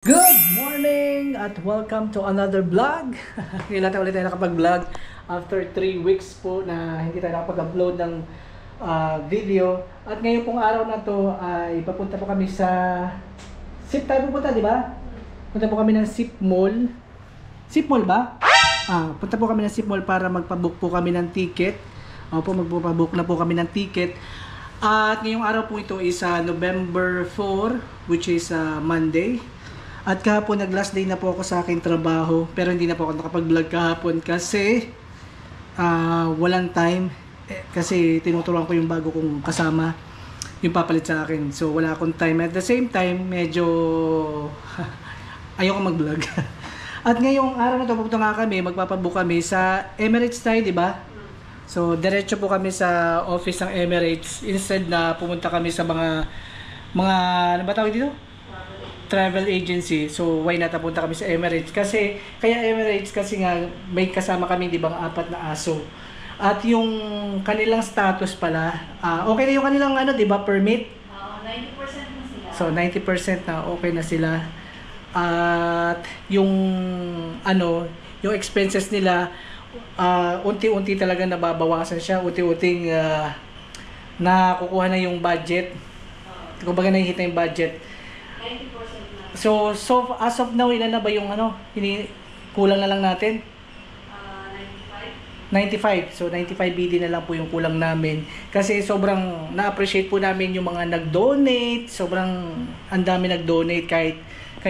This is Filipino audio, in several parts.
Good morning at welcome to another vlog. Ngayon ulit tayo nakapag-vlog after 3 weeks po na hindi tayo nakapag-upload ng video. At ngayon pong araw na to ay papunta po kami sa SIP tayo pupunta, di ba? Punta po kami ng SIP Mall. SIP Mall ba? Punta po kami ng SIP Mall para magpabook po kami ng ticket. Opo, magpabook na po kami ng ticket. At ngayong araw po ito is November 4, which is Monday. At kahapon nag-last day na po ako sa aking trabaho, pero hindi na po ako nakapag-vlog kahapon kasi walang time, kasi tinuturuan ko yung bago kong kasama yung papalit sa akin, so wala akong time. At the same time medyo ayoko mag-vlog. At ngayong araw na to pupunta nga kami, magpapabook kami sa Emirates tayo, di ba? So diretso po kami sa office ng Emirates instead na pumunta kami sa mga ano ba tawag dito? Travel agency. So why not punta kami sa Emirates? Kasi kaya Emirates kasi nga may kasama kami, di ba, 4 na aso. At yung kanilang status pala, okay na yung kanilang di ba, permit? 90% na sila. So 90% na okay na sila. At yung yung expenses nila unti-unti talaga nababawasan siya, unti-unting nakukuha na yung budget. Kumbaga nakikita yung budget. 90% na. So as of now, ilan na ba yung kulang na lang natin? 95. So 95 BD na lang po yung kulang namin. Kasi sobrang na-appreciate po namin yung mga nag-donate. Sobrang ang dami nag-donate kahit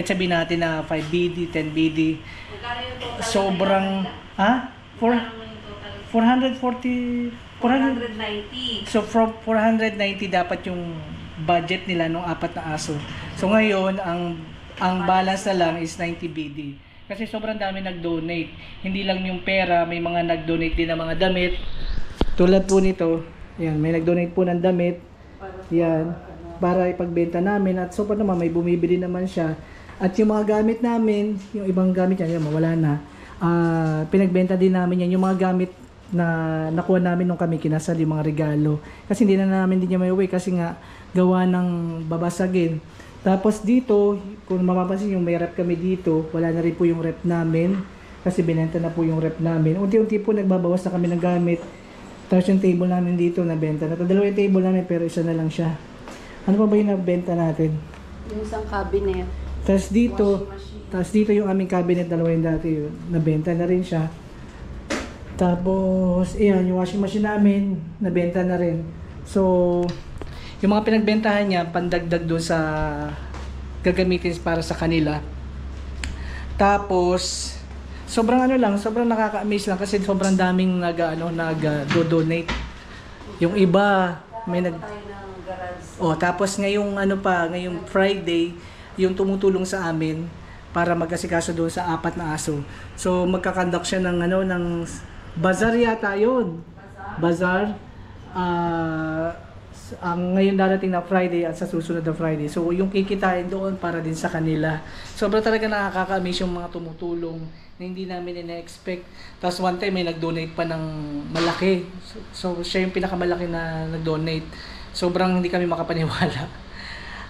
sabihin natin na 5 BD, 10 BD. Sobrang 440 490. So from 490 dapat yung budget nila nung 4 na aso. So ngayon ang balance na lang is 90 BD. Kasi sobrang dami nag-donate. Hindi lang yung pera, may mga nag-donate din ng mga damit. Tulad po nito, yan, may nag-donate po ng damit. Yan, para ipagbenta namin. At so pa naman may bumibili naman siya. At yung mga gamit namin, yung ibang gamit yan, mawala na. Pinagbenta din namin yan, yung mga gamit na nakuha namin nung kami kinasal, yung mga regalo. Kasi hindi na namin din niya may uwi kasi nga gawa ng babasagin. Tapos dito, kung mapapansin yung may rep kami dito, wala na rin po yung rep namin kasi binenta na po yung rep namin. Unti-unti po nagbabawas na kami ng gamit. Tapos yung table namin dito nabenta na. Dalawa yung table namin pero isa na lang siya. Ano pa ba yung nabenta natin? Yung isang cabinet. Tapos dito yung aming cabinet, dalawa yung dati yun. Nabenta na rin siya. Tapos, ayan, yung washing machine namin, nabenta na rin. So, yung mga pinagbentahan niya, pandagdag doon sa gagamitin para sa kanila. Tapos, sobrang sobrang nakaka-amaze lang kasi sobrang daming nag-donate. Yung iba, may tapos ngayong ngayong Friday, yung tumutulong sa amin para magkasikaso doon sa 4 na aso. So, magkakandak siya ng bazaar yata yun. Bazaar. Ang ngayon darating na Friday at sa susunod na Friday. So yung kikitain doon para din sa kanila. Sobrang talaga nakaka-amaze yung mga tumutulong na hindi namin ina-expect. Tapos one time may nag-donate pa ng malaki. So siya yung pinakamalaki na nag-donate. Sobrang hindi kami makapaniwala.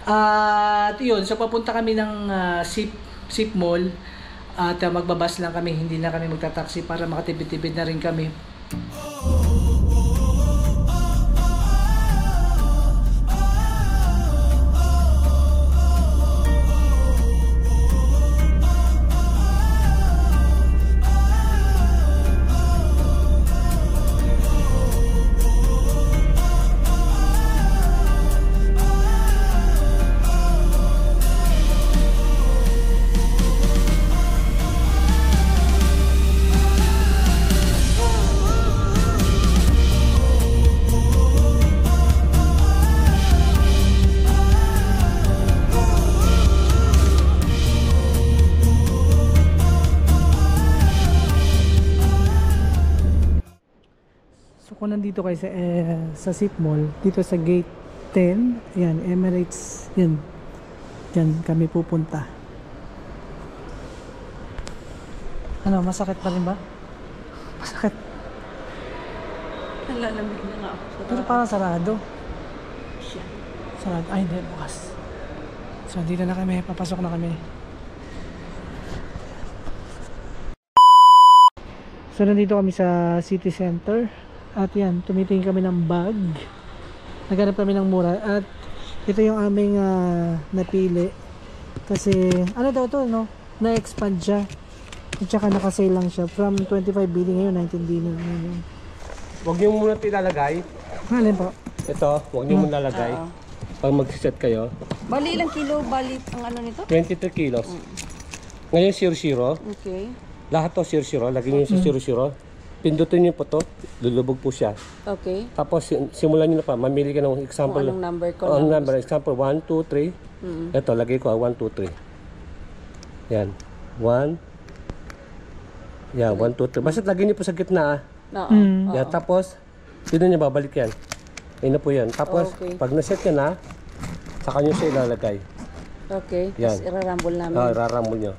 At yun, so papunta kami ng SIP Mall. At magbabas lang kami, hindi na kami magta-taxi para makatipid-tipid na rin kami. Kung nandito kayo sa SIP Mall, dito sa gate 10, yan, Emirates, yan, dyan kami pupunta. Masakit pa rin ba? Masakit. Nalalamig na nga ako. Pero parang sarado. Sarado. Ay, hindi, bukas. So, dito na kami. Papasok na kami. So nandito kami sa city center. At yan, tumitingin kami ng bag. Naghanap kami ng mura. At ito yung aming napili. Kasi ano daw to, no? Na-expand siya. At saka nakasale lang siya. From 25 BD ngayon, 19 BD ngayon. Huwag niyo muna ilalagay. Halin po. Ito, huwag niyo muna lalagay. Oo. Pag mag-set kayo. Bali ilang kilo, bali ang ano nito? 23 kilos. Ngayon 0-0. Okay. Lahat to 0-0. Lagyan niyo sa 0-0. Pindutin niyo po to. Lulubog po siya. Okay. Tapos simulan niyo na pa. Mamili ka ng example. Kung anong number ko Anong lang. number? Example 1, 2, 3. Ito, lagay ko 1, 2, 3. Yan. 1. Yan, 1, 2, 3. Basta lagyan niyo po sa gitna. Oo. Yan, tapos, dito niya babalik yan. Ayun na po yan. Tapos, Okay. pag naset niya na, saka niyo siya ilalagay. Okay. Yan. Tapos irarambol namin. Irarambol nyo.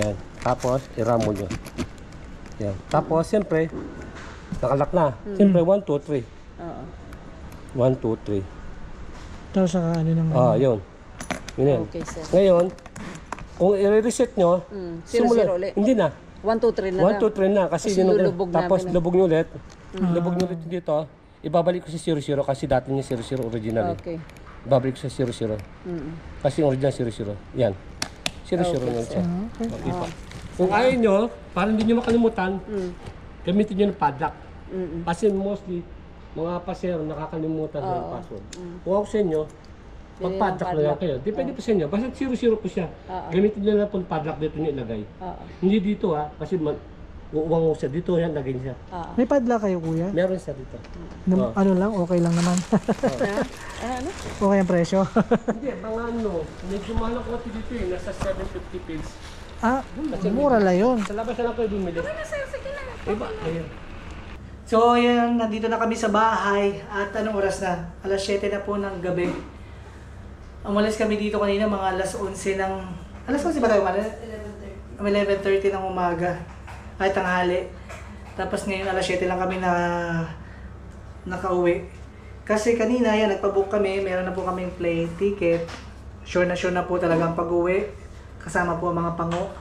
Yan. Tapos, irambol nyo. Yan. Tapos, siyempre, nakalak na. Siyempre, 1, 2, 3. Oo. 1, 2, 3. Tapos saka ano nang Yun. Yun yan. Okay, sir. Ngayon, kung i-reset nyo, 0-0 ulit. hindi na. 1, 2, 3 na 1, 2, 3 na. Kasi Kasi yun, lulubog tapos, namin. lubog nyo ulit. Lubog nyo ulit dito. Ibabalik ko sa 0-0 kasi dati niya 0-0 original. Okay. Babalik ko sa 0-0. Kasi yung original 0-0. Yan. 0-0 na siya. Okay pa. Kung ayaw nyo, para hindi nyo makalimutan, gamitin nyo ng padlock. Kasi mostly, mga pasero nakakalimutan ng password. Kung ako sa inyo, mag-padlock na lang kayo. Depende po sa inyo. Basta 0-0 po siya. Gamitin nyo lang po ng padlock dito nyo ilagay. Hindi dito kasi uuwang mo siya. Dito yan, lagay siya. May padla kayo kuya? Meron siya dito. Ano lang, okay lang naman. Ano? Okay ang presyo. Hindi, mga ano, medyo mahal ako dito nasa 750 pills. Mura lang yun. Sa labas na lang kayo bumili. Iba, ayun. So yan, nandito na kami sa bahay. At anong oras na? Alas 7 na po ng gabi. Umalis kami dito kanina mga alas 11 ng... Alas 11 ba tayo? 11:30 ng umaga. Ay, tanghali. Tapos ngayon alas 7 lang kami na nakauwi. Kasi kanina yan, nagpabook kami. Meron na po kaming plane ticket. Sure na po talagang pag-uwi. Kasama po ang mga pango.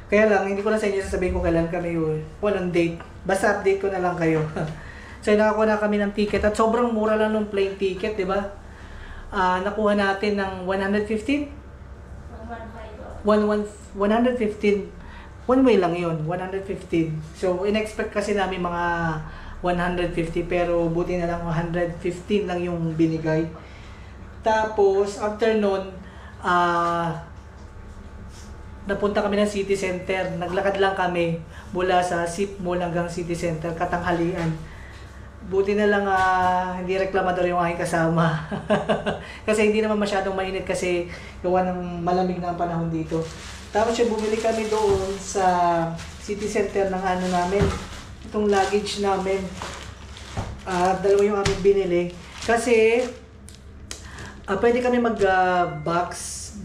Kaya lang, hindi ko na sa inyo sasabihin kung kailan kami walang date. Basta update ko na lang kayo. So nakakuha na kami ng ticket. At sobrang mura lang ng plane ticket, di ba? Nakuha natin ng 115? 115. One way lang yun, 115. So, in-expect kasi namin mga 150 pero buti na lang 115 lang yung binigay. Tapos, after nun, napunta kami ng city center. Naglakad lang kami mula sa SIP Mall hanggang city center, katanghalian. Buti na lang hindi reklamador yung aking kasama. Kasi hindi naman masyadong mainit kasi gawa ng malamig na ang panahon dito. Tapos bumili kami doon sa city center ng ano namin, itong luggage namin. Dalawa yung aming binili. Kasi pwede kami mag-box,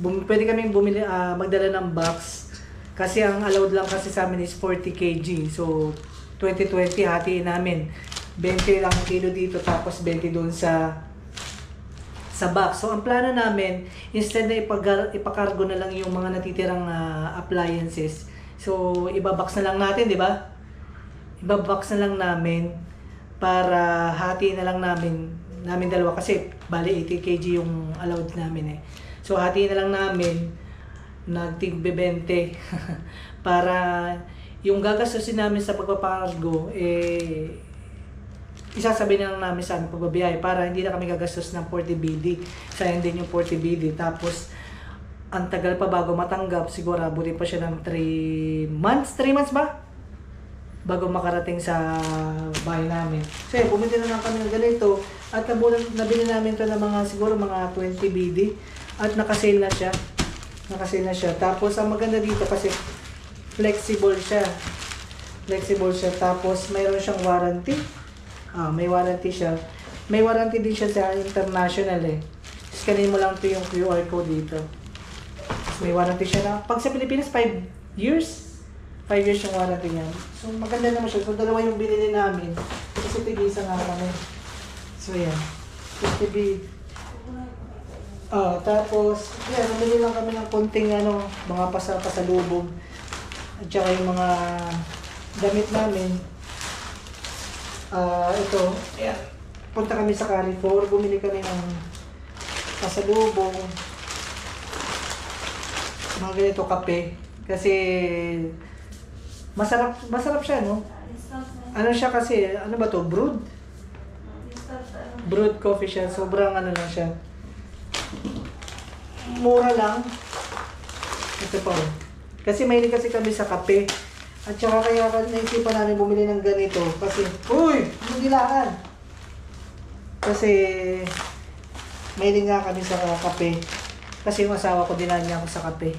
pwede kami bumili, magdala ng box. Kasi ang allowed lang kasi sa amin is 40 kg. So 20-20 hatiin namin. 20 lang kilo dito tapos 20 doon sa box. So ang plano namin, instead na ipakargo na lang yung mga natitirang appliances. So ibabox na lang natin, di ba? Ibabox na lang namin para hati na lang namin dalawa kasi bali 80 kg yung allowed namin eh. So hati na lang namin nagtig-20 para yung gagastusin namin sa pagpapargo isasabi na lang namin sa aming pagbabiyahe para hindi na kami gagastos ng 40 BD. Sayang din yung 40 BD. Tapos, ang tagal pa bago matanggap. Siguro, abutin pa siya ng 3 months. 3 months ba? Bago makarating sa bahay namin. So, bumili na lang kami ng ganito. At nabili namin to ng siguro mga 20 BD. At nakasale na siya. Tapos, ang maganda dito kasi flexible siya. Tapos, mayroon siyang warranty. May warranty siya. May warranty din siya sa international eh. Scanin mo lang ito yung QR code dito. Tapos may warranty siya na, pag sa Pilipinas, 5 years. 5 years yung warranty niya. So maganda naman siya. So dalawa yung binili namin. Kasi tigisa nga kami. So yan. Tapos, yan, namili lang kami ng konting mga pasalubong. At saka yung mga damit namin. Ito, ayan. Punta kami sa Carrefour, bumili kami ng pasalubong. Mga ganito kape. Kasi masarap siya, no? Ano siya kasi, ano ba to? Brewed? Brewed coffee siya. Sobrang ano lang siya. Mura lang. Ito pa. Kasi mahilig kasi kami sa kape. At saka kaya naisipan namin bumili ng ganito. Kasi, uy! Magilaan! Kasi mahilig nga kami sa kape. Kasi yung asawa ko dinanya ako sa kape.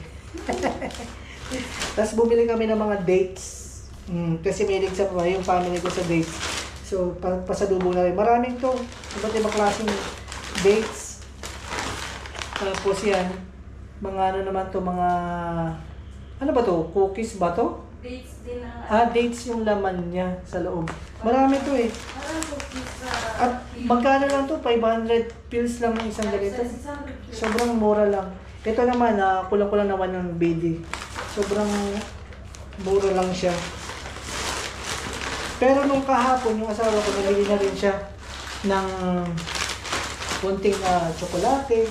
Tapos bumili kami ng mga dates. Kasi mahilig sa yung family ko sa dates. So, pasalubong na rin. Maraming to. Iba't ibang klaseng dates. Tapos yan. Mga ano naman to, mga... Ano ba to? Cookies ba to? Dates din ang... Dates yung laman niya sa loob. Marami to eh. Parang cookies sa... At magkano lang to? 500 pills lang ng isang ganito. Sobrang mura lang. Ito naman, kulang-kulang naman ng BD. Sobrang mura lang siya. Pero nung kahapon, yung asawa ko, nabili na rin siya ng kunting tsokolate.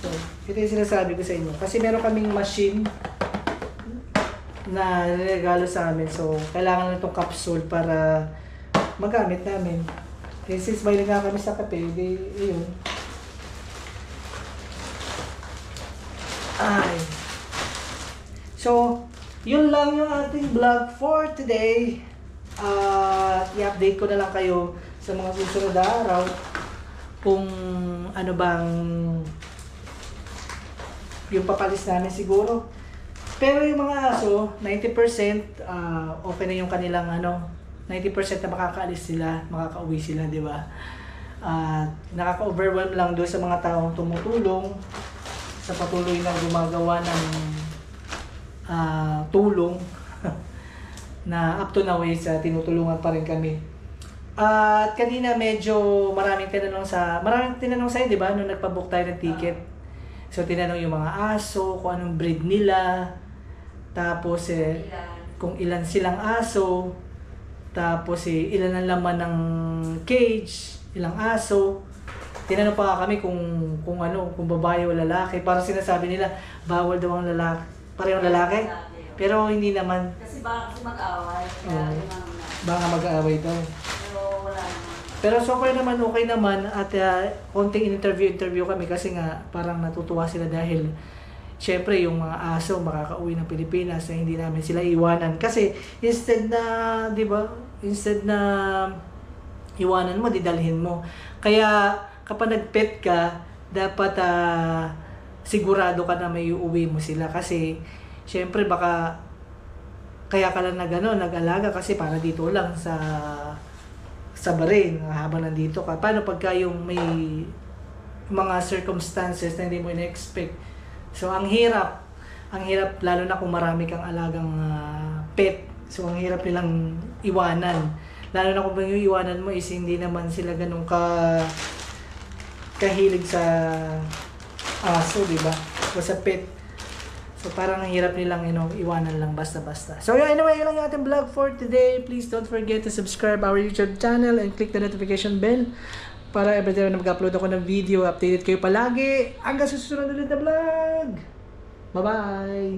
So, ito yung sinasabi ko sa inyo. Kasi meron kaming machine na regalo sa amin. So, kailangan na itong capsule para magamit namin. Eh, since may nga kami sa kape, yun. Ay. So, yun lang yung ating vlog for today. I-update ko na lang kayo sa mga susunod na araw kung ano bang yung papalis namin siguro. Pero yung mga aso, 90% okay na yung kanilang 90% na makakaalis sila, makakauwi sila, di ba? Nakaka-overwhelm lang doon sa mga taong tumutulong sa patuloy na gumagawa ng tulong na up to now is tinutulungan pa rin kami. At kanina medyo maraming tinanong sa'yo, di ba? Nung nagpa-book tayo ng ticket. So tinanong yung mga aso, kung anong breed nila. Tapos kung ilan silang aso. Tapos ilan ang laman ng cage, ilang aso. Tinanong pa kami kung babae o lalaki. Parang sinasabi nila, bawal daw ang lalaki. Parehong lalaki. Pero hindi naman. Kasi baka mag-away. Baka mag-aaway daw. Pero wala naman. Pero so far naman okay naman at konting interview kami kasi nga parang natutuwa sila dahil syempre yung mga aso makakauwi ng Pilipinas na hindi namin sila iwanan. Kasi instead na iwanan mo, didalhin mo. Kaya kapag nag-pet ka, dapat sigurado ka na may uuwi mo sila kasi syempre baka kaya ka lang nag-alaga kasi para dito lang sa Bahrain habang nandito ka. Paano pagka yung may mga circumstances na hindi mo in-expect. So ang hirap lalo na kung marami kang alagang pet. So ang hirap nilang iwanan. Lalo na kung yung iwanan mo is hindi naman sila ganun kahilig sa aso, di ba? O sa pet. So parang ang hirap nilang iwanan lang basta-basta. So anyway, yun lang yung ating vlog for today. Please don't forget to subscribe our YouTube channel and click the notification bell para every time na mag-upload ako ng video, updated kayo palagi. Hanggang susunod ulit na vlog. Bye-bye!